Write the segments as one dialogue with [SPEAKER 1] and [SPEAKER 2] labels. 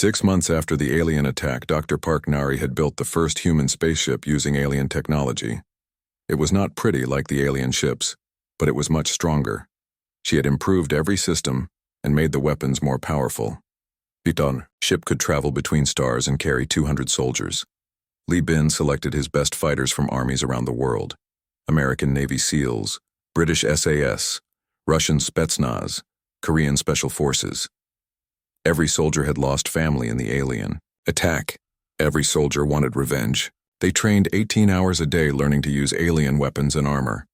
[SPEAKER 1] 6 months after the alien attack, Dr. Park Nari had built the first human spaceship using alien technology. It was not pretty like the alien ships, but it was much stronger. She had improved every system and made the weapons more powerful. Piton ship could travel between stars and carry 200 soldiers. Li Bin selected his best fighters from armies around the world: American Navy SEALs, British SAS, Russian Spetsnaz, Korean Special Forces. Every soldier had lost family in the alien attack. Every soldier wanted revenge. They trained 18 hours a day learning to use alien weapons and armor.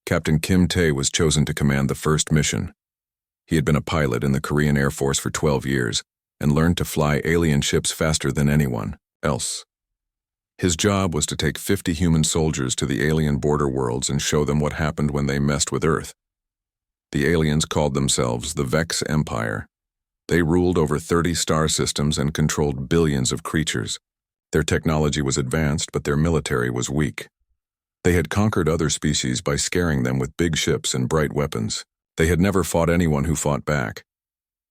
[SPEAKER 1] Captain Kim Tae was chosen to command the first mission. He had been a pilot in the Korean Air Force for 12 years and learned to fly alien ships faster than anyone else. His job was to take 50 human soldiers to the alien border worlds and show them what happened when they messed with Earth. The aliens called themselves the Vex Empire. They ruled over 30 star systems and controlled billions of creatures. Their technology was advanced, but their military was weak. They had conquered other species by scaring them with big ships and bright weapons. They had never fought anyone who fought back.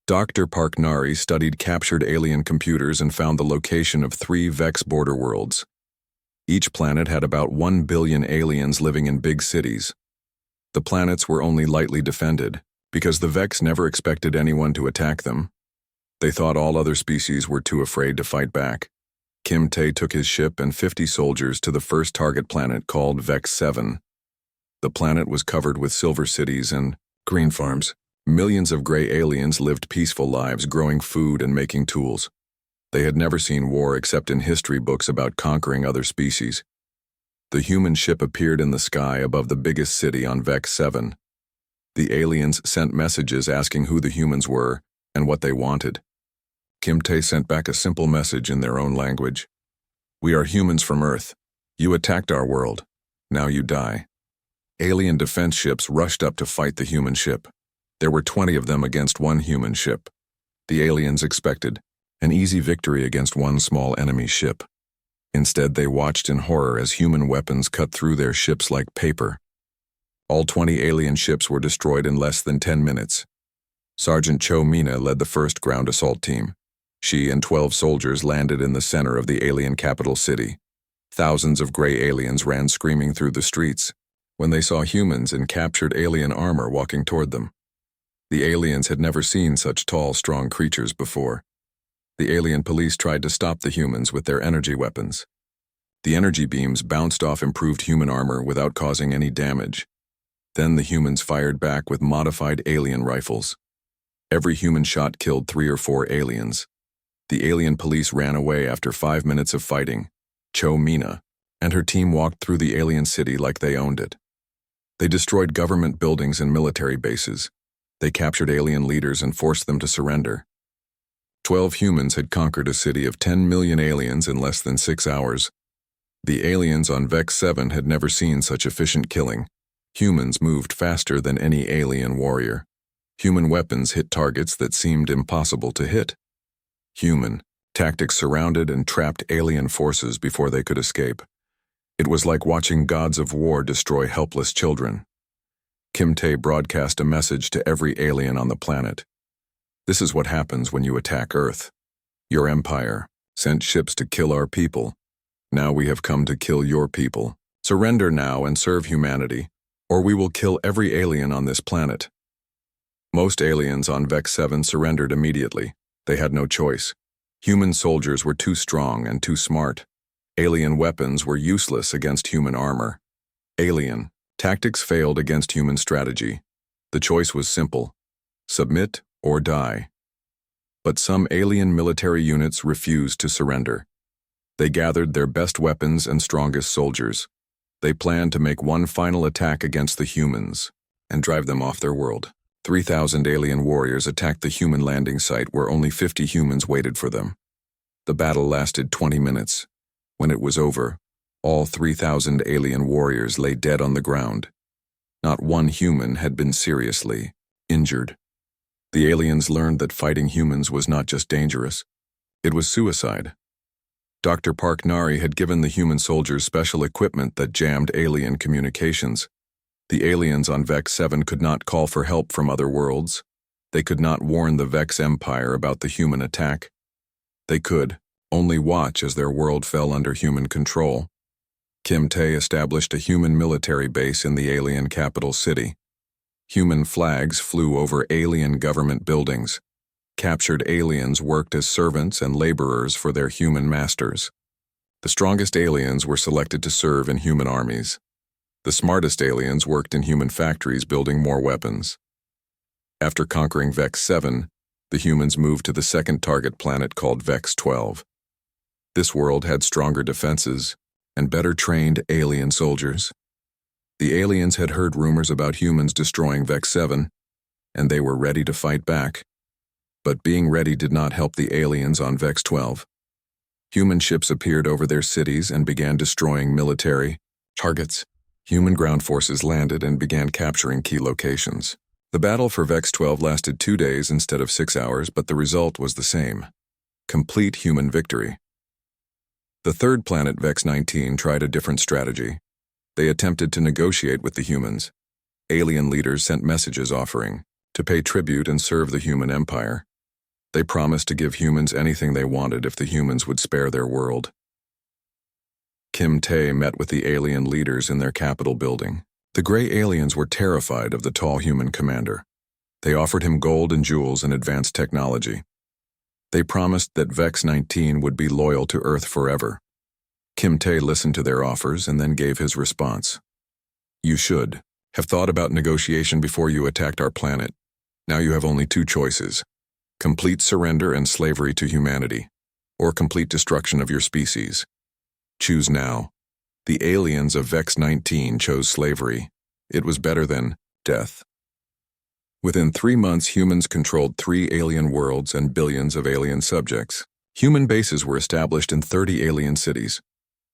[SPEAKER 1] Dr. Park Nari studied captured alien computers and found the location of 3 Vex border worlds. Each planet had about 1 billion aliens living in big cities. The planets were only lightly defended, because the Vex never expected anyone to attack them. They thought all other species were too afraid to fight back. Kim Tae took his ship and 50 soldiers to the first target planet called Vex 7. The planet was covered with silver cities and green farms. Millions of gray aliens lived peaceful lives, growing food and making tools. They had never seen war except in history books about conquering other species. The human ship appeared in the sky above the biggest city on Vex 7. The aliens sent messages asking who the humans were and what they wanted. Kim Tae sent back a simple message in their own language. "We are humans from Earth. You attacked our world. Now you die." Alien defense ships rushed up to fight the human ship. There were 20 of them against one human ship. The aliens expected an easy victory against one small enemy ship. Instead, they watched in horror as human weapons cut through their ships like paper. All 20 alien ships were destroyed in less than 10 minutes. Sergeant Cho Mina led the first ground assault team. She and 12 soldiers landed in the center of the alien capital city. Thousands of gray aliens ran screaming through the streets when they saw humans in captured alien armor walking toward them. The aliens had never seen such tall, strong creatures before. The alien police tried to stop the humans with their energy weapons. The energy beams bounced off improved human armor without causing any damage. Then the humans fired back with modified alien rifles. Every human shot killed 3 or 4 aliens. The alien police ran away after 5 minutes of fighting. Cho Mina and her team walked through the alien city like they owned it. They destroyed government buildings and military bases. They captured alien leaders and forced them to surrender. 12 humans had conquered a city of 10 million aliens in less than 6 hours. The aliens on Vex 7 had never seen such efficient killing. Humans moved faster than any alien warrior. Human weapons hit targets that seemed impossible to hit. Human tactics surrounded and trapped alien forces before they could escape. It was like watching gods of war destroy helpless children. Kim Tae broadcast a message to every alien on the planet. "This is what happens when you attack Earth. Your empire sent ships to kill our people. Now we have come to kill your people. Surrender now and serve humanity, or we will kill every alien on this planet." Most aliens on Vex 7 surrendered immediately. They had no choice. Human soldiers were too strong and too smart. Alien weapons were useless against human armor. Alien tactics failed against human strategy. The choice was simple: submit or die. But some alien military units refused to surrender. They gathered their best weapons and strongest soldiers. They planned to make one final attack against the humans and drive them off their world. 3,000 alien warriors attacked the human landing site where only 50 humans waited for them. The battle lasted 20 minutes. When it was over, all 3,000 alien warriors lay dead on the ground. Not one human had been seriously injured. The aliens learned that fighting humans was not just dangerous, it was suicide. Dr. Park Nari had given the human soldiers special equipment that jammed alien communications. The aliens on Vex 7 could not call for help from other worlds. They could not warn the Vex Empire about the human attack. They could only watch as their world fell under human control. Kim Tae established a human military base in the alien capital city. Human flags flew over alien government buildings. Captured aliens worked as servants and laborers for their human masters. The strongest aliens were selected to serve in human armies. The smartest aliens worked in human factories building more weapons. After conquering Vex 7, the humans moved to the second target planet called Vex 12. This world had stronger defenses and better trained alien soldiers. The aliens had heard rumors about humans destroying Vex 7, and they were ready to fight back. But being ready did not help the aliens on Vex 12. Human ships appeared over their cities and began destroying military targets. Human ground forces landed and began capturing key locations. The battle for Vex 12 lasted 2 days instead of 6 hours, but the result was the same: complete human victory. The third planet, Vex 19, tried a different strategy. They attempted to negotiate with the humans. Alien leaders sent messages offering to pay tribute and serve the human empire. They promised to give humans anything they wanted if the humans would spare their world. Kim Tae met with the alien leaders in their capital building. The gray aliens were terrified of the tall human commander. They offered him gold and jewels and advanced technology. They promised that Vex 19 would be loyal to Earth forever. Kim Tae listened to their offers and then gave his response. "You should have thought about negotiation before you attacked our planet. Now you have only 2 choices: complete surrender and slavery to humanity, or complete destruction of your species. Choose now." The aliens of Vex 19 chose slavery. It was better than death. Within 3 months, humans controlled 3 alien worlds and billions of alien subjects. Human bases were established in 30 alien cities.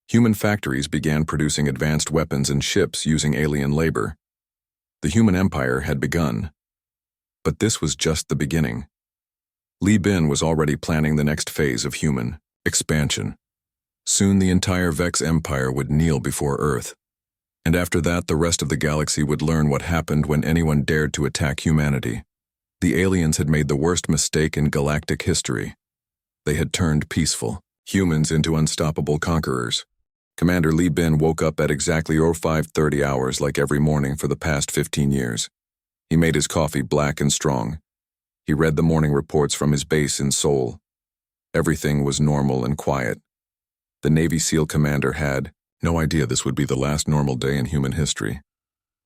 [SPEAKER 1] Human factories began producing advanced weapons and ships using alien labor. The human empire had begun. But this was just the beginning. Lee Bin was already planning the next phase of human expansion. Soon the entire Vex Empire would kneel before Earth. And after that, the rest of the galaxy would learn what happened when anyone dared to attack humanity. The aliens had made the worst mistake in galactic history. They had turned peaceful humans into unstoppable conquerors. Commander Lee Bin woke up at exactly 0530 hours like every morning for the past 15 years. He made his coffee black and strong. He read the morning reports from his base in Seoul. Everything was normal and quiet. The Navy SEAL commander had no idea this would be the last normal day in human history.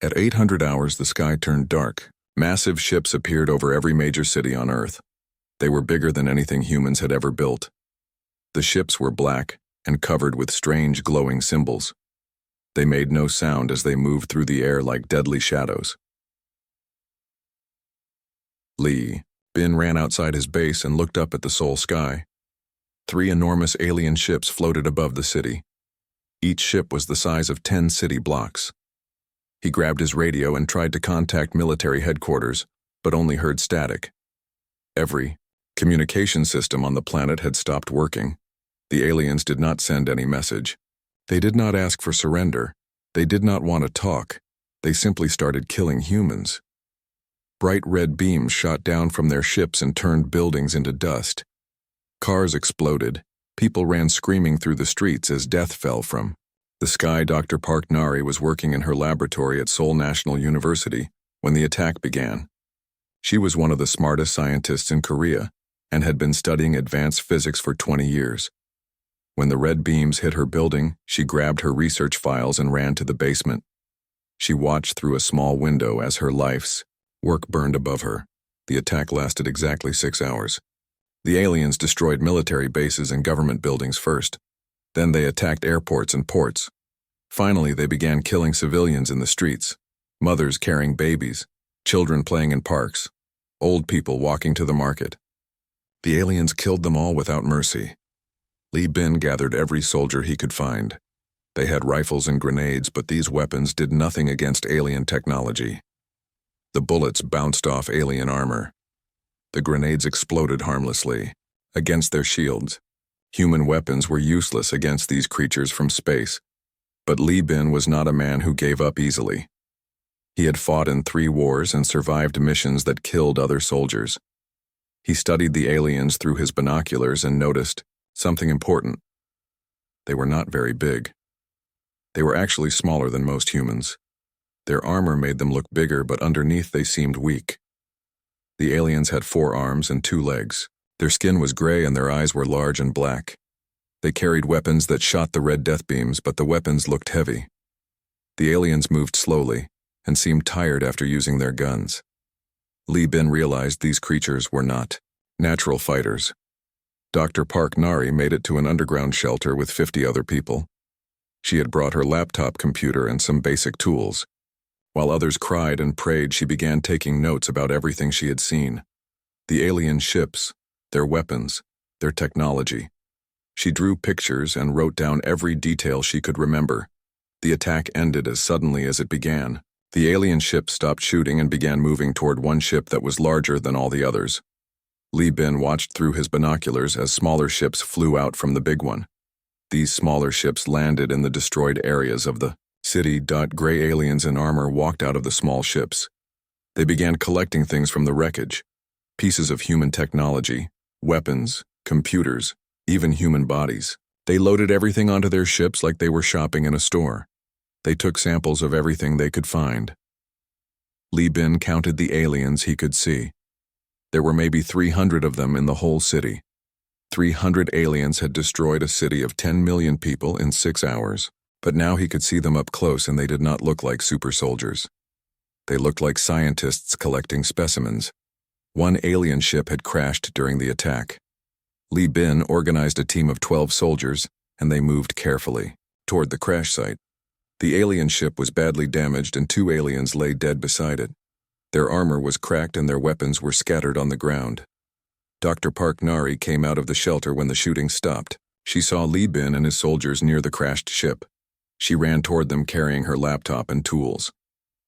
[SPEAKER 1] At 800 hours, the sky turned dark. Massive ships appeared over every major city on Earth. They were bigger than anything humans had ever built. The ships were black and covered with strange glowing symbols. They made no sound as they moved through the air like deadly shadows. Lee Bin ran outside his base and looked up at the Seoul sky. 3 enormous alien ships floated above the city. Each ship was the size of 10 city blocks. He grabbed his radio and tried to contact military headquarters, but only heard static. Every communication system on the planet had stopped working. The aliens did not send any message. They did not ask for surrender. They did not want to talk. They simply started killing humans. Bright red beams shot down from their ships and turned buildings into dust. Cars exploded. People ran screaming through the streets as death fell from the sky. Dr. Park Nari was working in her laboratory at Seoul National University when the attack began. She was one of the smartest scientists in Korea and had been studying advanced physics for 20 years. When the red beams hit her building, she grabbed her research files and ran to the basement. She watched through a small window as her life's work burned above her. The attack lasted exactly 6 hours. The aliens destroyed military bases and government buildings first. Then they attacked airports and ports. Finally, they began killing civilians in the streets, mothers carrying babies, children playing in parks, old people walking to the market. The aliens killed them all without mercy. Lee Bin gathered every soldier he could find. They had rifles and grenades, but these weapons did nothing against alien technology. The bullets bounced off alien armor. The grenades exploded harmlessly against their shields. Human weapons were useless against these creatures from space. But Lee Bin was not a man who gave up easily. He had fought in 3 wars and survived missions that killed other soldiers. He studied the aliens through his binoculars and noticed something important. They were not very big. They were actually smaller than most humans. Their armor made them look bigger, but underneath they seemed weak. The aliens had 4 arms and 2 legs. Their skin was gray and their eyes were large and black. They carried weapons that shot the red death beams, but the weapons looked heavy. The aliens moved slowly and seemed tired after using their guns. Li Bin realized these creatures were not natural fighters. Dr. Park Nari made it to an underground shelter with 50 other people. She had brought her laptop computer and some basic tools. While others cried and prayed, she began taking notes about everything she had seen. The alien ships, their weapons, their technology. She drew pictures and wrote down every detail she could remember. The attack ended as suddenly as it began. The alien ship stopped shooting and began moving toward one ship that was larger than all the others. Li Bin watched through his binoculars as smaller ships flew out from the big one. These smaller ships landed in the destroyed areas of the city. Gray aliens in armor walked out of the small ships. They began collecting things from the wreckage, pieces of human technology, weapons, computers, even human bodies. They loaded everything onto their ships like they were shopping in a store. They took samples of everything they could find. Li Bin counted the aliens he could see. There were maybe 300 of them in the whole city. 300 aliens had destroyed a city of 10 million people in 6 hours. But now he could see them up close, and they did not look like super soldiers. They looked like scientists collecting specimens. One alien ship had crashed during the attack. Li Bin organized a team of 12 soldiers, and they moved carefully toward the crash site. The alien ship was badly damaged, and 2 aliens lay dead beside it. Their armor was cracked and their weapons were scattered on the ground. Dr. Park Nari came out of the shelter when the shooting stopped. She saw Li Bin and his soldiers near the crashed ship. She ran toward them carrying her laptop and tools.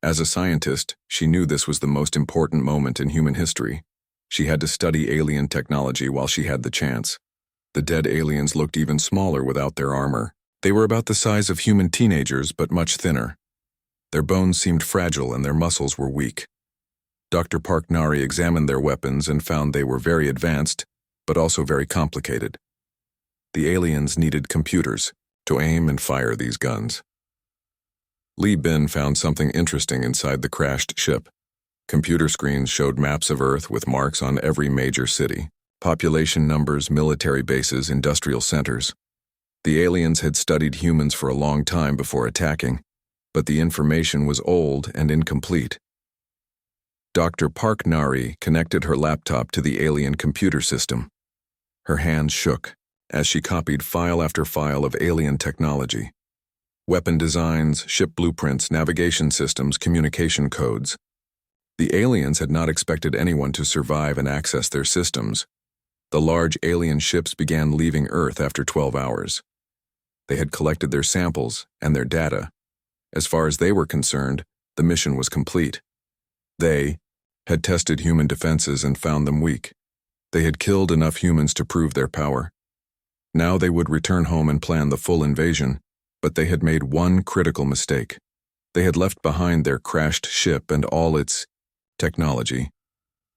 [SPEAKER 1] As a scientist, she knew this was the most important moment in human history. She had to study alien technology while she had the chance. The dead aliens looked even smaller without their armor. They were about the size of human teenagers, but much thinner. Their bones seemed fragile and their muscles were weak. Dr. Park Nari examined their weapons and found they were very advanced, but also very complicated. The aliens needed computers to aim and fire these guns. Li Bin found something interesting inside the crashed ship. Computer screens showed maps of Earth with marks on every major city, population numbers, military bases, industrial centers. The aliens had studied humans for a long time before attacking, but the information was old and incomplete. Dr. Park Nari connected her laptop to the alien computer system. Her hands shook as she copied file after file of alien technology. Weapon designs, ship blueprints, navigation systems, communication codes. The aliens had not expected anyone to survive and access their systems. The large alien ships began leaving Earth after 12 hours. They had collected their samples and their data. As far as they were concerned, the mission was complete. They had tested human defenses and found them weak. They had killed enough humans to prove their power. Now they would return home and plan the full invasion, but they had made one critical mistake. They had left behind their crashed ship and all its technology.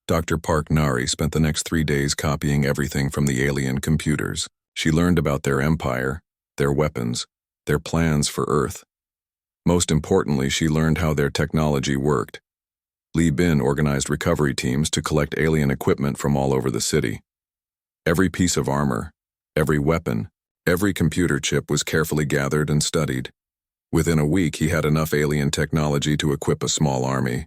[SPEAKER 1] Dr. Park Nari spent the next 3 days copying everything from the alien computers. She learned about their empire, their weapons, their plans for Earth. Most importantly, she learned how their technology worked. Li Bin organized recovery teams to collect alien equipment from all over the city. Every piece of armor, every weapon, every computer chip was carefully gathered and studied. Within a week, he had enough alien technology to equip a small army.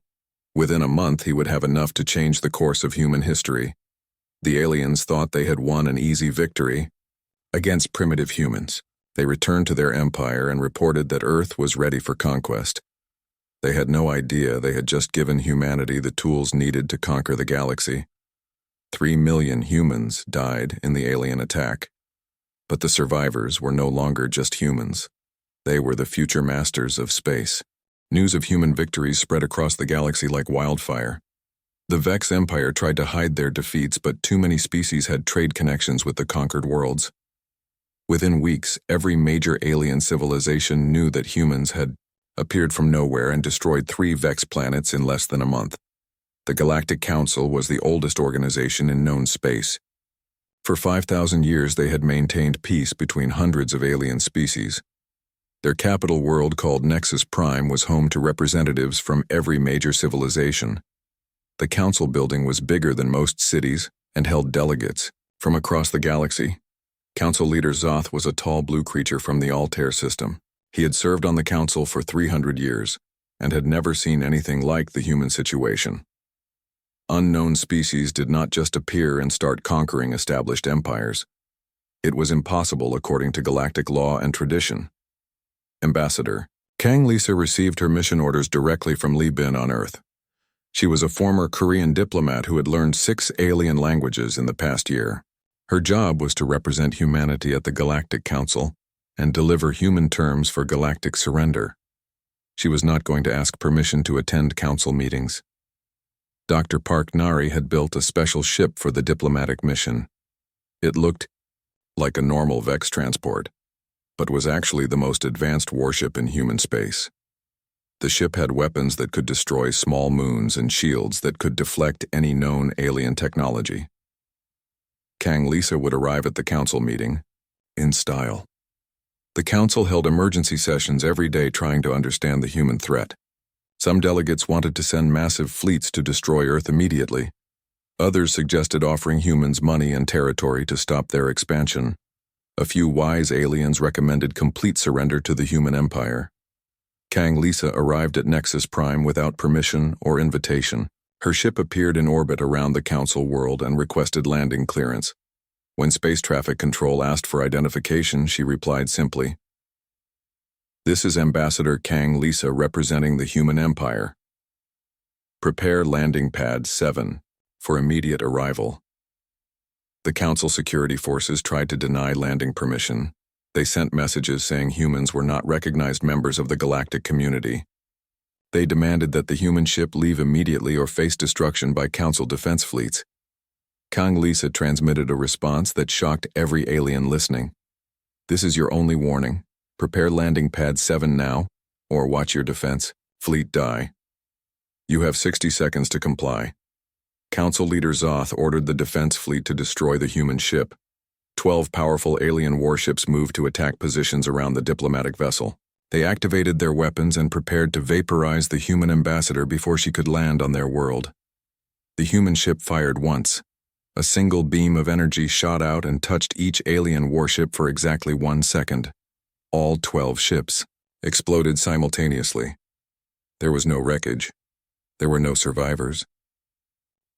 [SPEAKER 1] Within a month, he would have enough to change the course of human history. The aliens thought they had won an easy victory against primitive humans. They returned to their empire and reported that Earth was ready for conquest. They had no idea they had just given humanity the tools needed to conquer the galaxy. 3 million humans died in the alien attack. But the survivors were no longer just humans. They were the future masters of space. News of human victories spread across the galaxy like wildfire. The Vex Empire tried to hide their defeats, but too many species had trade connections with the conquered worlds. Within weeks, every major alien civilization knew that humans had appeared from nowhere and destroyed 3 Vex planets in less than a month. The Galactic Council was the oldest organization in known space. For 5,000 years they had maintained peace between hundreds of alien species. Their capital world, called Nexus Prime, was home to representatives from every major civilization. The council building was bigger than most cities and held delegates from across the galaxy. Council leader Zoth was a tall blue creature from the Altair system. He had served on the council for 300 years and had never seen anything like the human situation. Unknown species did not just appear and start conquering established empires. It was impossible according to galactic law and tradition. Ambassador Kang Lisa received her mission orders directly from Li Bin on Earth. She was a former Korean diplomat who had learned 6 alien languages in the past year. Her job was to represent humanity at the Galactic Council and deliver human terms for galactic surrender. She was not going to ask permission to attend council meetings. Dr. Park Nari had built a special ship for the diplomatic mission. It looked like a normal Vex transport, but was actually the most advanced warship in human space. The ship had weapons that could destroy small moons and shields that could deflect any known alien technology. Kang Lisa would arrive at the council meeting in style. The council held emergency sessions every day trying to understand the human threat. Some delegates wanted to send massive fleets to destroy Earth immediately. Others suggested offering humans money and territory to stop their expansion. A few wise aliens recommended complete surrender to the human empire. Kang Lisa arrived at Nexus Prime without permission or invitation. Her ship appeared in orbit around the council world and requested landing clearance. When Space Traffic Control asked for identification, she replied simply, "This is Ambassador Kang Lisa representing the human empire. Prepare landing pad 7 for immediate arrival." The council security forces tried to deny landing permission. They sent messages saying humans were not recognized members of the galactic community. They demanded that the human ship leave immediately or face destruction by council defense fleets. Kang Lisa transmitted a response that shocked every alien listening. "This is your only warning. Prepare landing pad 7 now, or watch your defense fleet die. You have 60 seconds to comply." Council leader Zoth ordered the defense fleet to destroy the human ship. 12 powerful alien warships moved to attack positions around the diplomatic vessel. They activated their weapons and prepared to vaporize the human ambassador before she could land on their world. The human ship fired once. A single beam of energy shot out and touched each alien warship for exactly 1 second. All 12 ships exploded simultaneously. There was no wreckage. There were no survivors.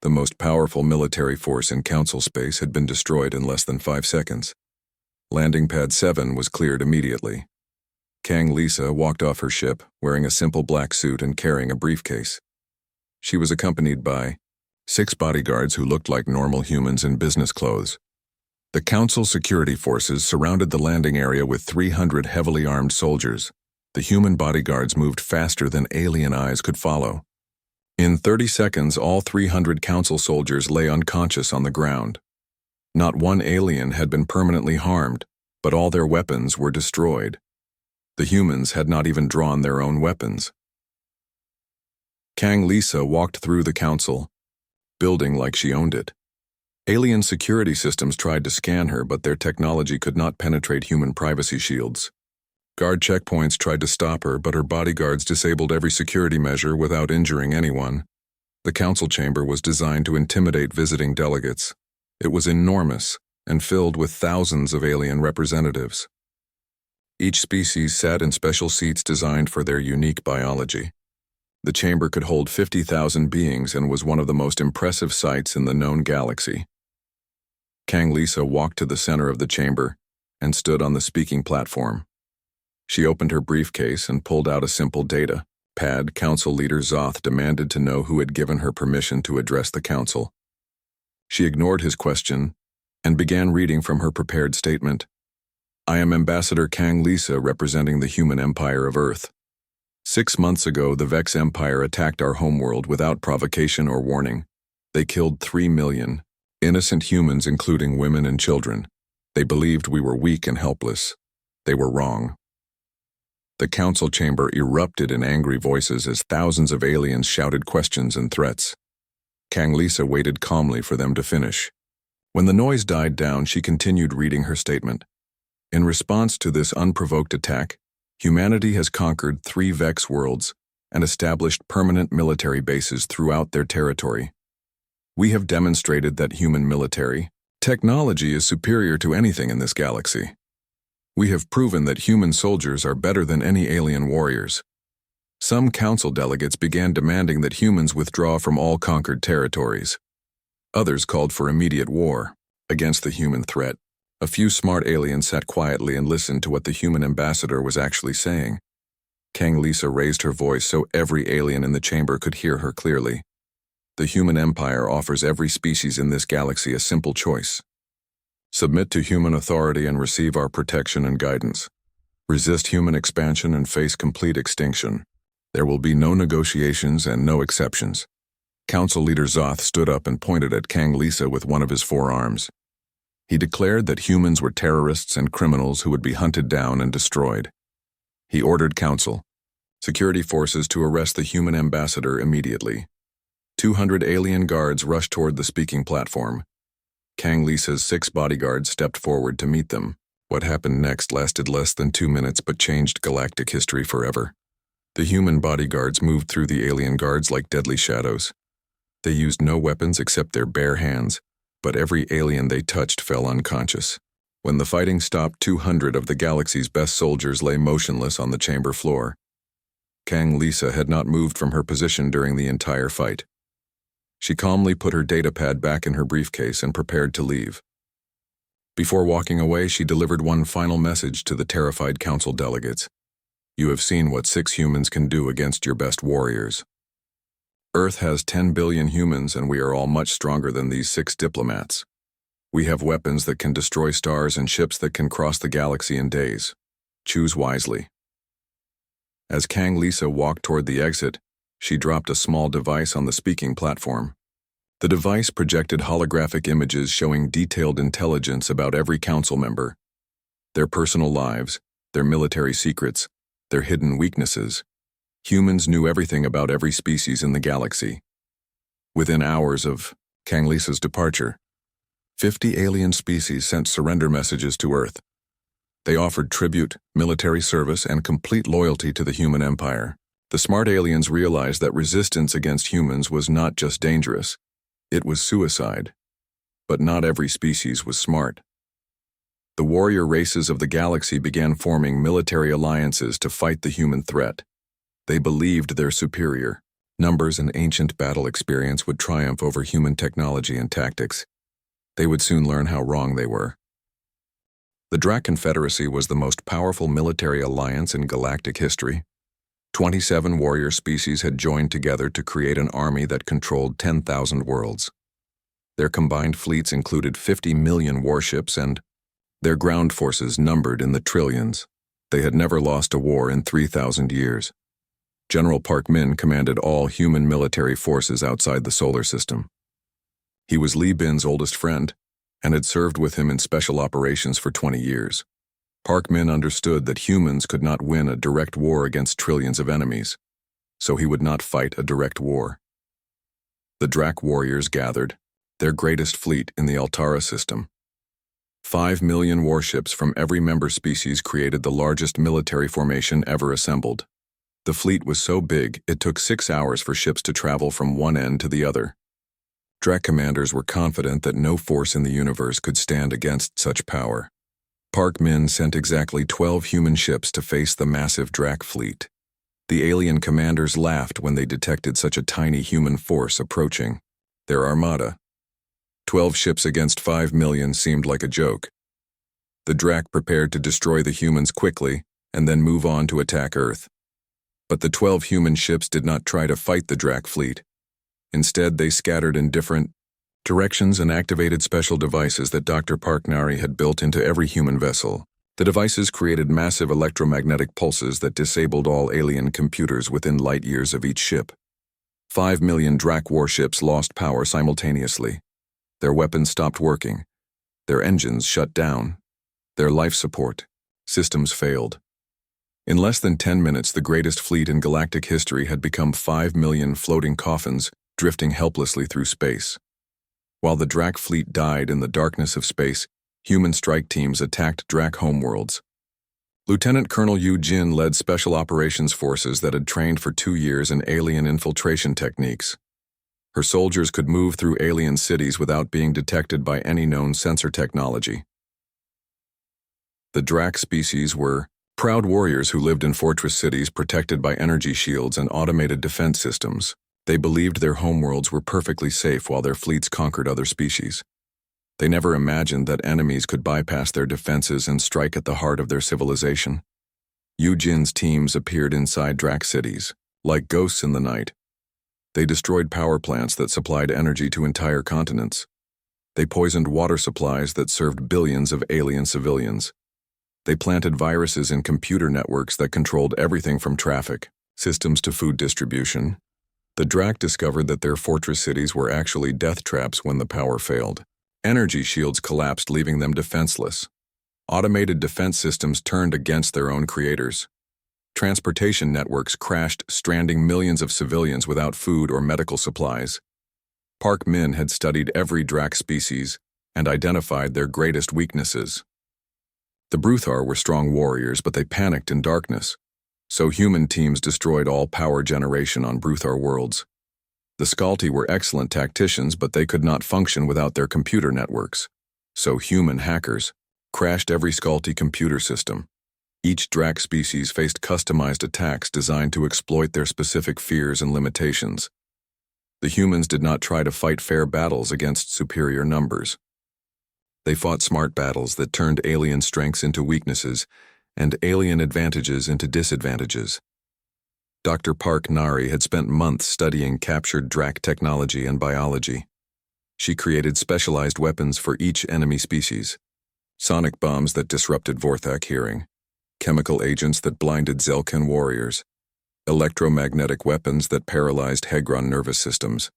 [SPEAKER 1] The most powerful military force in council space had been destroyed in less than 5 seconds. Landing pad 7 was cleared immediately. Kang Lisa walked off her ship, wearing a simple black suit and carrying a briefcase. She was accompanied by 6 bodyguards who looked like normal humans in business clothes. The council security forces surrounded the landing area with 300 heavily armed soldiers. The human bodyguards moved faster than alien eyes could follow. In 30 seconds, all 300 council soldiers lay unconscious on the ground. Not one alien had been permanently harmed, but all their weapons were destroyed. The humans had not even drawn their own weapons. Kang Lisa walked through the council, building like she owned it. Alien security systems tried to scan her, but their technology could not penetrate human privacy shields. Guard checkpoints tried to stop her, but her bodyguards disabled every security measure without injuring anyone. The council chamber was designed to intimidate visiting delegates. It was enormous and filled with thousands of alien representatives. Each species sat in special seats designed for their unique biology. The chamber could hold 50,000 beings and was one of the most impressive sights in the known galaxy. Kang Lisa walked to the center of the chamber and stood on the speaking platform. She opened her briefcase and pulled out a simple data pad. Council leader Zoth demanded to know who had given her permission to address the council. She ignored his question and began reading from her prepared statement. "I am Ambassador Kang Lisa representing the human empire of Earth. 6 months ago, the Vex Empire attacked our homeworld without provocation or warning. They killed 3 million innocent humans, including women and children. They believed we were weak and helpless. They were wrong." The council chamber erupted in angry voices as thousands of aliens shouted questions and threats. Kang Lisa waited calmly for them to finish. When the noise died down, she continued reading her statement. In response to this unprovoked attack, humanity has conquered 3 Vex worlds and established permanent military bases throughout their territory. We have demonstrated that human military technology is superior to anything in this galaxy. We have proven that human soldiers are better than any alien warriors. Some council delegates began demanding that humans withdraw from all conquered territories. Others called for immediate war against the human threat. A few smart aliens sat quietly and listened to what the human ambassador was actually saying. Kang Lisa raised her voice so every alien in the chamber could hear her clearly. The human empire offers every species in this galaxy a simple choice. Submit to human authority and receive our protection and guidance. Resist human expansion and face complete extinction. There will be no negotiations and no exceptions. Council leader Zoth stood up and pointed at Kang Lisa with one of his forearms. He declared that humans were terrorists and criminals who would be hunted down and destroyed. He ordered Council security forces to arrest the human ambassador immediately. 200 alien guards rushed toward the speaking platform. Kang Lisa's 6 bodyguards stepped forward to meet them. What happened next lasted less than 2 minutes but changed galactic history forever. The human bodyguards moved through the alien guards like deadly shadows. They used no weapons except their bare hands, but every alien they touched fell unconscious. When the fighting stopped, 200 of the galaxy's best soldiers lay motionless on the chamber floor. Kang Lisa had not moved from her position during the entire fight. She calmly put her datapad back in her briefcase and prepared to leave. Before walking away, she delivered one final message to the terrified council delegates. You have seen what 6 humans can do against your best warriors. Earth has 10 billion humans, and we are all much stronger than these 6 diplomats. We have weapons that can destroy stars and ships that can cross the galaxy in days. Choose wisely. As Kang Lisa walked toward the exit, she dropped a small device on the speaking platform. The device projected holographic images showing detailed intelligence about every council member, their personal lives, their military secrets, their hidden weaknesses. Humans knew everything about every species in the galaxy. Within hours of Kang Lisa's departure, 50 alien species sent surrender messages to Earth. They offered tribute, military service, and complete loyalty to the human empire. The smart aliens realized that resistance against humans was not just dangerous, it was suicide. But not every species was smart. The warrior races of the galaxy began forming military alliances to fight the human threat. They believed their superior numbers and ancient battle experience would triumph over human technology and tactics. They would soon learn how wrong they were. The Drac Confederacy was the most powerful military alliance in galactic history. 27 warrior species had joined together to create an army that controlled 10,000 worlds. Their combined fleets included 50 million warships, and their ground forces numbered in the trillions. They had never lost a war in 3,000 years. General Park Min commanded all human military forces outside the solar system. He was Li Bin's oldest friend and had served with him in special operations for 20 years. Park Min understood that humans could not win a direct war against trillions of enemies, so he would not fight a direct war. The Drac warriors gathered, their greatest fleet in the Altara system. 5 million warships from every member species created the largest military formation ever assembled. The fleet was so big, it took 6 hours for ships to travel from one end to the other. Drac commanders were confident that no force in the universe could stand against such power. Park Min sent exactly 12 human ships to face the massive Drac fleet. The alien commanders laughed when they detected such a tiny human force approaching their armada. 12 ships against 5 million seemed like a joke. The Drac prepared to destroy the humans quickly and then move on to attack Earth. But the 12 human ships did not try to fight the Drac fleet. Instead, they scattered in different directions and activated special devices that Dr. Parknari had built into every human vessel. The devices created massive electromagnetic pulses that disabled all alien computers within light years of each ship. 5 million Drac warships lost power simultaneously. Their weapons stopped working. Their engines shut down. Their life support systems failed. In less than 10 minutes, the greatest fleet in galactic history had become 5 million floating coffins drifting helplessly through space. While the Drak fleet died in the darkness of space, human strike teams attacked Drak homeworlds. Lieutenant Colonel Yu Jin led special operations forces that had trained for 2 years in alien infiltration techniques. Her soldiers could move through alien cities without being detected by any known sensor technology. The Drak species were proud warriors who lived in fortress cities protected by energy shields and automated defense systems. They believed their homeworlds were perfectly safe while their fleets conquered other species. They never imagined that enemies could bypass their defenses and strike at the heart of their civilization. Yu Jin's teams appeared inside Drak cities, like ghosts in the night. They destroyed power plants that supplied energy to entire continents. They poisoned water supplies that served billions of alien civilians. They planted viruses in computer networks that controlled everything from traffic systems to food distribution. The Drak discovered that their fortress cities were actually death traps when the power failed. Energy shields collapsed, leaving them defenseless. Automated defense systems turned against their own creators. Transportation networks crashed, stranding millions of civilians without food or medical supplies. Park Min had studied every Drak species and identified their greatest weaknesses. The Bruthar were strong warriors, but they panicked in darkness, so human teams destroyed all power generation on Bruthar worlds. The Skalti were excellent tacticians, but they could not function without their computer networks, so human hackers crashed every Skalti computer system. Each Drak species faced customized attacks designed to exploit their specific fears and limitations. The humans did not try to fight fair battles against superior numbers. They fought smart battles that turned alien strengths into weaknesses and alien advantages into disadvantages. Dr. Park Nari had spent months studying captured Drak technology and biology. She created specialized weapons for each enemy species: sonic bombs that disrupted Vorthak hearing, chemical agents that blinded Zelkan warriors, electromagnetic weapons that paralyzed Hegron nervous systems.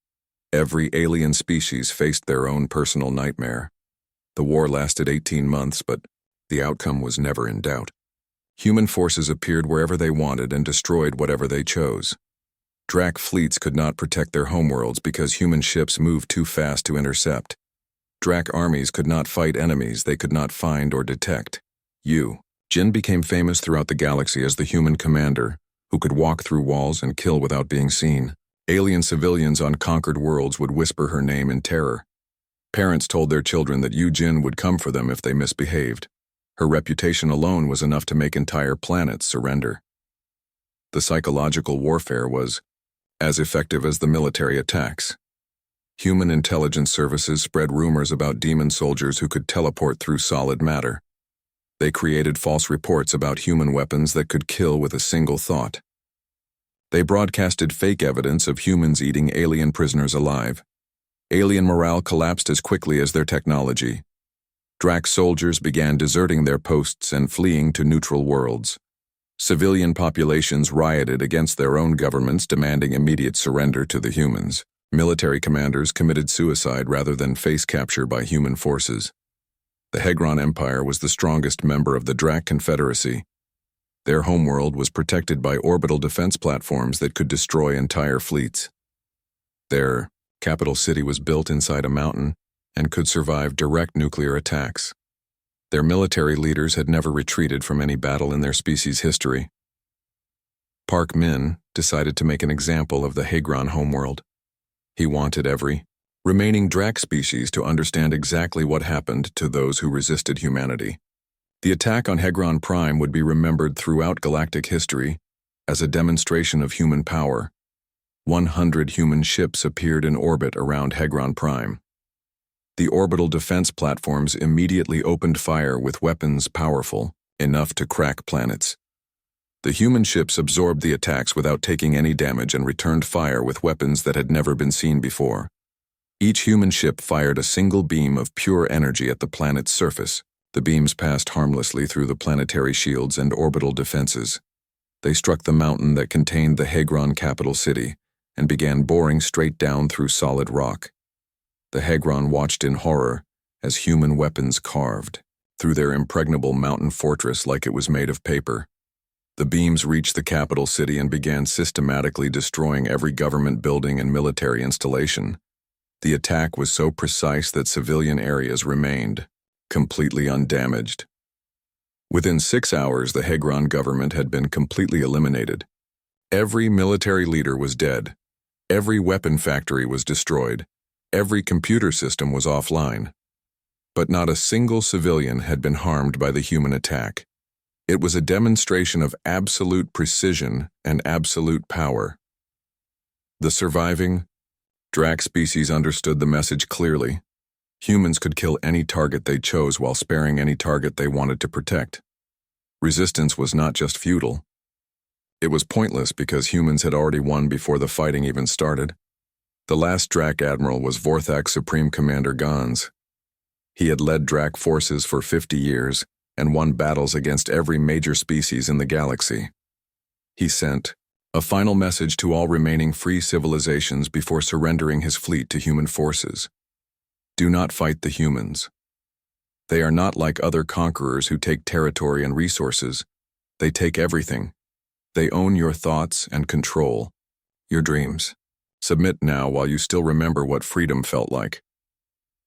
[SPEAKER 1] Every alien species faced their own personal nightmare. The war lasted 18 months, but the outcome was never in doubt. Human forces appeared wherever they wanted and destroyed whatever they chose. Drak fleets could not protect their homeworlds because human ships moved too fast to intercept. Drak armies could not fight enemies they could not find or detect. Yu Jin became famous throughout the galaxy as the human commander who could walk through walls and kill without being seen. Alien civilians on conquered worlds would whisper her name in terror. Parents told their children that Yu Jin would come for them if they misbehaved. Her reputation alone was enough to make entire planets surrender. The psychological warfare was as effective as the military attacks. Human intelligence services spread rumors about demon soldiers who could teleport through solid matter. They created false reports about human weapons that could kill with a single thought. They broadcasted fake evidence of humans eating alien prisoners alive. Alien morale collapsed as quickly as their technology. Drak soldiers began deserting their posts and fleeing to neutral worlds. Civilian populations rioted against their own governments, demanding immediate surrender to the humans. Military commanders committed suicide rather than face capture by human forces. The Hegron Empire was the strongest member of the Drak Confederacy. Their homeworld was protected by orbital defense platforms that could destroy entire fleets. Their capital city was built inside a mountain and could survive direct nuclear attacks. Their military leaders had never retreated from any battle in their species' history. Park Min decided to make an example of the Hegron homeworld. He wanted every remaining Drak species to understand exactly what happened to those who resisted humanity. The attack on Hegron Prime would be remembered throughout galactic history as a demonstration of human power. 100 human ships appeared in orbit around Hegron Prime. The orbital defense platforms immediately opened fire with weapons powerful enough to crack planets. The human ships absorbed the attacks without taking any damage and returned fire with weapons that had never been seen before. Each human ship fired a single beam of pure energy at the planet's surface. The beams passed harmlessly through the planetary shields and orbital defenses. They struck the mountain that contained the Hegron capital city and began boring straight down through solid rock. The Hegron watched in horror as human weapons carved through their impregnable mountain fortress like it was made of paper. The beams reached the capital city and began systematically destroying every government building and military installation. The attack was so precise that civilian areas remained completely undamaged. Within 6 hours, the Hegron government had been completely eliminated. Every military leader was dead. Every weapon factory was destroyed. Every computer system was offline. But not a single civilian had been harmed by the human attack. It was a demonstration of absolute precision and absolute power. The surviving Drac species understood the message clearly. Humans could kill any target they chose while sparing any target they wanted to protect. Resistance was not just futile. It was pointless because humans had already won before the fighting even started. The last Drac admiral was Vorthak's Supreme Commander Gans. He had led Drac forces for 50 years and won battles against every major species in the galaxy. He sent a final message to all remaining free civilizations before surrendering his fleet to human forces. Do not fight the humans. They are not like other conquerors who take territory and resources. They take everything. They own your thoughts and control your dreams. Submit now while you still remember what freedom felt like.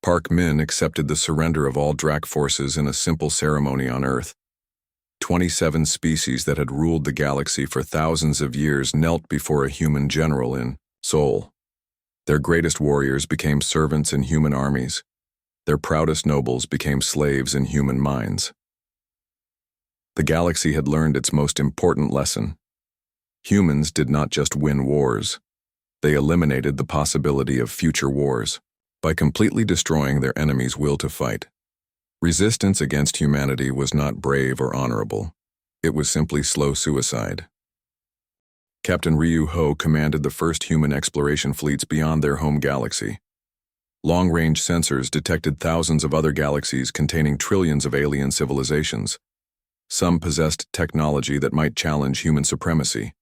[SPEAKER 1] Park Min accepted the surrender of all Drac forces in a simple ceremony on Earth. 27 species that had ruled the galaxy for thousands of years knelt before a human general in Seoul. Their greatest warriors became servants in human armies. Their proudest nobles became slaves in human minds. The galaxy had learned its most important lesson. Humans did not just win wars. They eliminated the possibility of future wars by completely destroying their enemies' will to fight. Resistance against humanity was not brave or honorable. It was simply slow suicide. Captain Ryu Ho commanded the first human exploration fleets beyond their home galaxy. Long-range sensors detected thousands of other galaxies containing trillions of alien civilizations. Some possessed technology that might challenge human supremacy.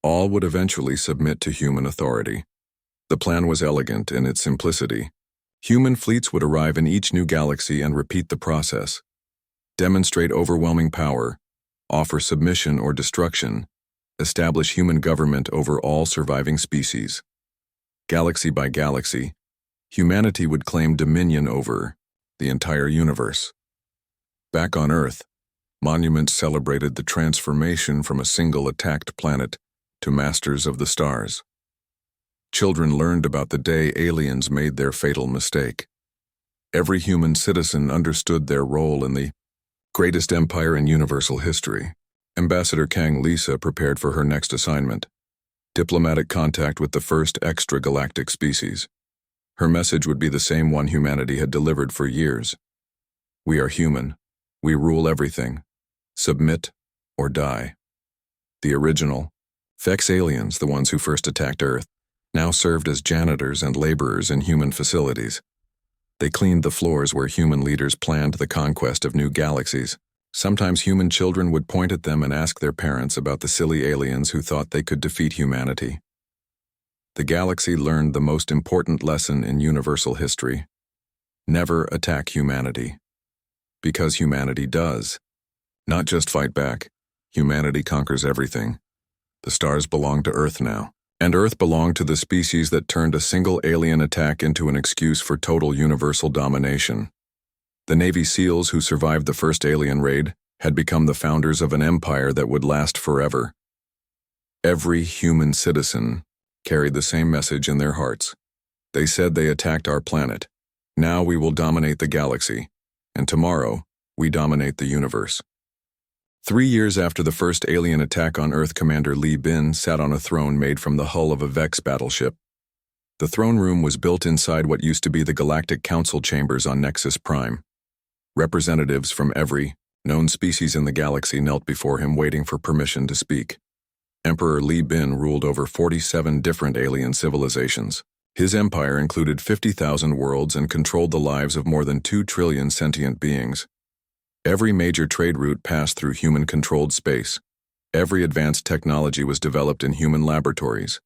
[SPEAKER 1] All would eventually submit to human authority. The plan was elegant in its simplicity. Human fleets would arrive in each new galaxy and repeat the process. Demonstrate overwhelming power, offer submission or destruction, establish human government over all surviving species. Galaxy by galaxy, humanity would claim dominion over the entire universe. Back on Earth, monuments celebrated the transformation from a single attacked planet to masters of the stars. Children learned about the day aliens made their fatal mistake. Every human citizen understood their role in the greatest empire in universal history. Ambassador Kang Lisa prepared for her next assignment, diplomatic contact with the first extragalactic species. Her message would be the same one humanity had delivered for years. We are human. We rule everything. Submit or die. The original, Vex aliens, the ones who first attacked Earth, now served as janitors and laborers in human facilities. They cleaned the floors where human leaders planned the conquest of new galaxies. Sometimes human children would point at them and ask their parents about the silly aliens who thought they could defeat humanity. The galaxy learned the most important lesson in universal history. Never attack humanity. Because humanity does. Not just fight back. Humanity conquers everything. The stars belong to Earth now. And Earth belonged to the species that turned a single alien attack into an excuse for total universal domination. The Navy SEALs who survived the first alien raid had become the founders of an empire that would last forever. Every human citizen carried the same message in their hearts. They said they attacked our planet. Now we will dominate the galaxy. And tomorrow, we dominate the universe. 3 years after the first alien attack on Earth, Commander Li Bin sat on a throne made from the hull of a Vex battleship. The throne room was built inside what used to be the Galactic Council chambers on Nexus Prime. Representatives from every known species in the galaxy knelt before him waiting for permission to speak. Emperor Li Bin ruled over 47 different alien civilizations. His empire included 50,000 worlds and controlled the lives of more than 2 trillion sentient beings. Every major trade route passed through human-controlled space. Every advanced technology was developed in human laboratories.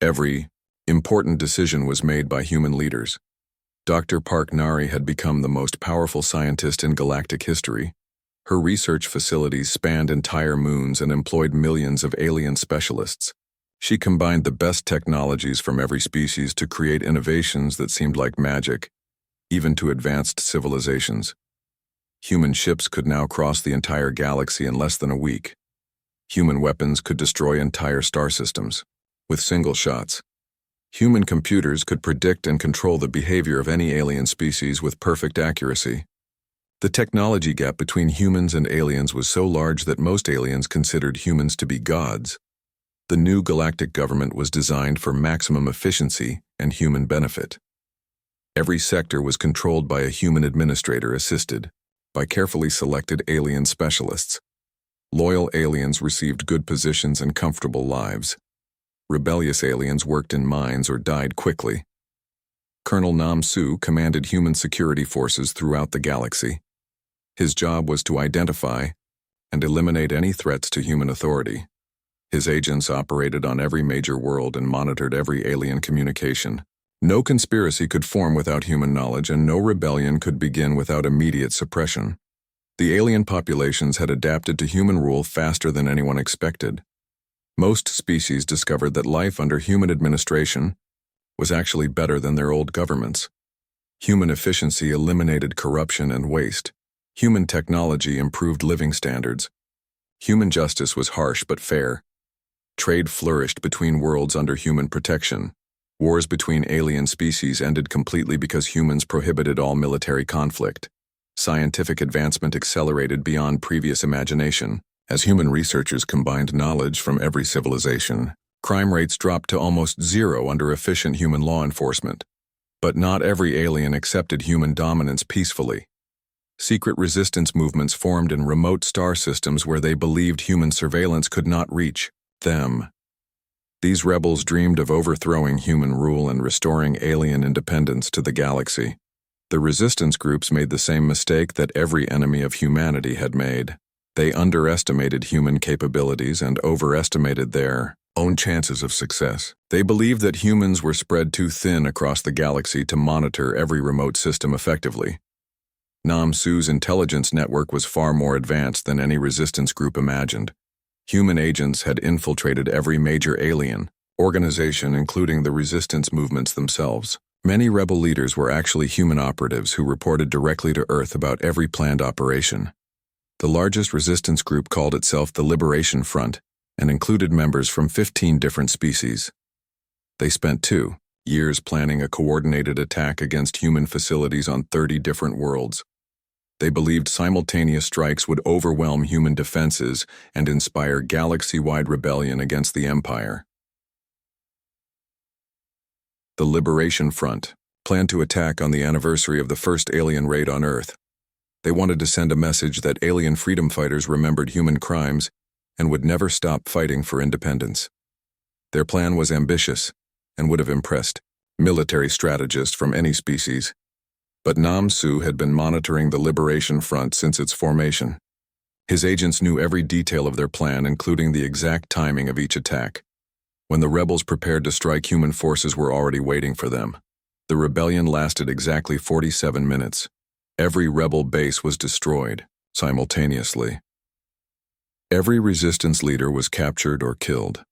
[SPEAKER 1] Every important decision was made by human leaders. Dr. Park Nari had become the most powerful scientist in galactic history. Her research facilities spanned entire moons and employed millions of alien specialists. She combined the best technologies from every species to create innovations that seemed like magic, even to advanced civilizations. Human ships could now cross the entire galaxy in less than a week. Human weapons could destroy entire star systems with single shots. Human computers could predict and control the behavior of any alien species with perfect accuracy. The technology gap between humans and aliens was so large that most aliens considered humans to be gods. The new galactic government was designed for maximum efficiency and human benefit. Every sector was controlled by a human administrator assisted by carefully selected alien specialists. Loyal aliens received good positions and comfortable lives. Rebellious aliens worked in mines or died quickly. Colonel Nam Su commanded human security forces throughout the galaxy. His job was to identify and eliminate any threats to human authority. His agents operated on every major world and monitored every alien communication. No conspiracy could form without human knowledge, and no rebellion could begin without immediate suppression. The alien populations had adapted to human rule faster than anyone expected. Most species discovered that life under human administration was actually better than their old governments. Human efficiency eliminated corruption and waste. Human technology improved living standards. Human justice was harsh but fair. Trade flourished between worlds under human protection. Wars between alien species ended completely because humans prohibited all military conflict. Scientific advancement accelerated beyond previous imagination. As human researchers combined knowledge from every civilization, crime rates dropped to almost zero under efficient human law enforcement. But not every alien accepted human dominance peacefully. Secret resistance movements formed in remote star systems where they believed human surveillance could not reach them. These rebels dreamed of overthrowing human rule and restoring alien independence to the galaxy. The resistance groups made the same mistake that every enemy of humanity had made. They underestimated human capabilities and overestimated their own chances of success. They believed that humans were spread too thin across the galaxy to monitor every remote system effectively. Nam Su's intelligence network was far more advanced than any resistance group imagined. Human agents had infiltrated every major alien organization, including the resistance movements themselves. Many rebel leaders were actually human operatives who reported directly to Earth about every planned operation. The largest resistance group called itself the Liberation Front and included members from 15 different species. They spent 2 years planning a coordinated attack against human facilities on 30 different worlds. They believed simultaneous strikes would overwhelm human defenses and inspire galaxy-wide rebellion against the Empire. The Liberation Front planned to attack on the anniversary of the first alien raid on Earth. They wanted to send a message that alien freedom fighters remembered human crimes and would never stop fighting for independence. Their plan was ambitious and would have impressed military strategists from any species. But Nam Su had been monitoring the Liberation Front since its formation. His agents knew every detail of their plan, including the exact timing of each attack. When the rebels prepared to strike, human forces were already waiting for them. The rebellion lasted exactly 47 minutes. Every rebel base was destroyed simultaneously. Every resistance leader was captured or killed.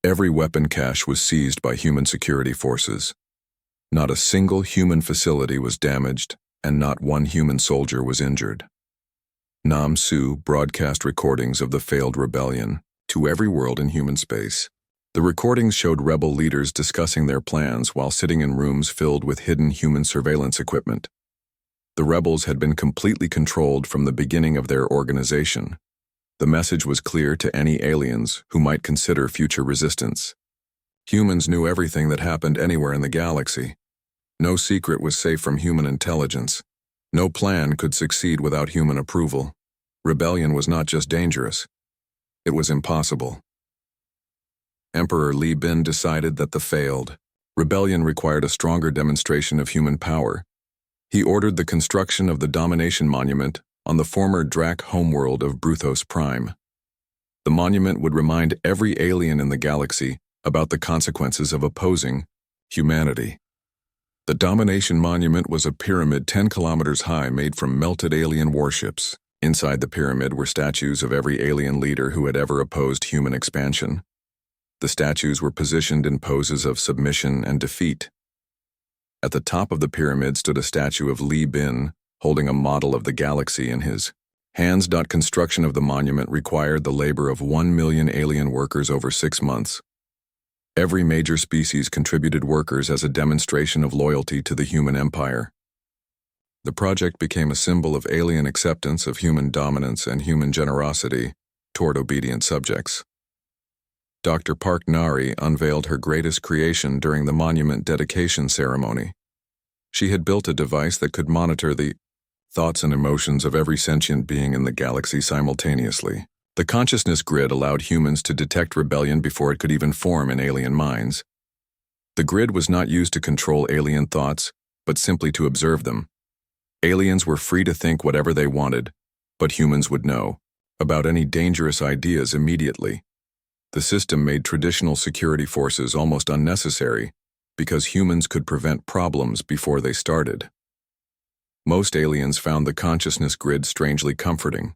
[SPEAKER 1] Every weapon cache was seized by human security forces. Not a single human facility was damaged, and not one human soldier was injured. Nam Su broadcast recordings of the failed rebellion to every world in human space. The recordings showed rebel leaders discussing their plans while sitting in rooms filled with hidden human surveillance equipment. The rebels had been completely controlled from the beginning of their organization. The message was clear to any aliens who might consider future resistance. Humans knew everything that happened anywhere in the galaxy. No secret was safe from human intelligence. No plan could succeed without human approval. Rebellion was not just dangerous, it was impossible. Emperor Li Bin decided that the failed rebellion required a stronger demonstration of human power. He ordered the construction of the Domination Monument on the former Drac homeworld of Bruthos Prime. The monument would remind every alien in the galaxy about the consequences of opposing humanity. The Domination Monument was a pyramid 10 kilometers high made from melted alien warships. Inside the pyramid were statues of every alien leader who had ever opposed human expansion. The statues were positioned in poses of submission and defeat. At the top of the pyramid stood a statue of Li Bin, holding a model of the galaxy in his hands. Construction of the monument required the labor of 1 million alien workers over 6 months. Every major species contributed workers as a demonstration of loyalty to the human empire. The project became a symbol of alien acceptance of human dominance and human generosity toward obedient subjects. Dr. Park Nari unveiled her greatest creation during the monument dedication ceremony. She had built a device that could monitor the thoughts and emotions of every sentient being in the galaxy simultaneously. The consciousness grid allowed humans to detect rebellion before it could even form in alien minds. The grid was not used to control alien thoughts, but simply to observe them. Aliens were free to think whatever they wanted, but humans would know about any dangerous ideas immediately. The system made traditional security forces almost unnecessary because humans could prevent problems before they started. Most aliens found the consciousness grid strangely comforting.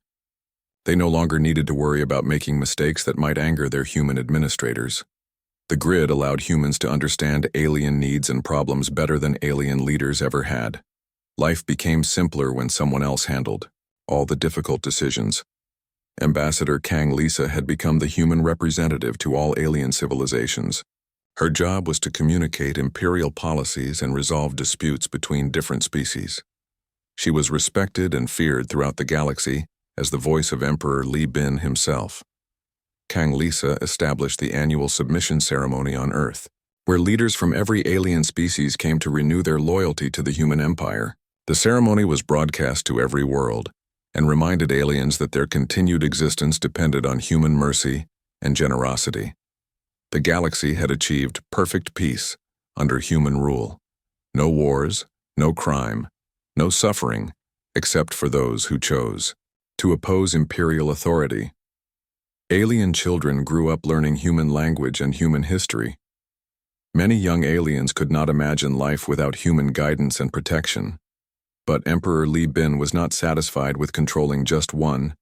[SPEAKER 1] They no longer needed to worry about making mistakes that might anger their human administrators. The grid allowed humans to understand alien needs and problems better than alien leaders ever had. Life became simpler when someone else handled all the difficult decisions. Ambassador Kang Lisa had become the human representative to all alien civilizations. Her job was to communicate imperial policies and resolve disputes between different species. She was respected and feared throughout the galaxy as the voice of Emperor Li Bin himself. Kang Lisa established the annual submission ceremony on Earth, where leaders from every alien species came to renew their loyalty to the human empire. The ceremony was broadcast to every world and reminded aliens that their continued existence depended on human mercy and generosity. The galaxy had achieved perfect peace under human rule. No wars, no crime, no suffering, except for those who chose to oppose imperial authority. Alien children grew up learning human language and human history. Many young aliens could not imagine life without human guidance and protection. But Emperor Li Bin was not satisfied with controlling just one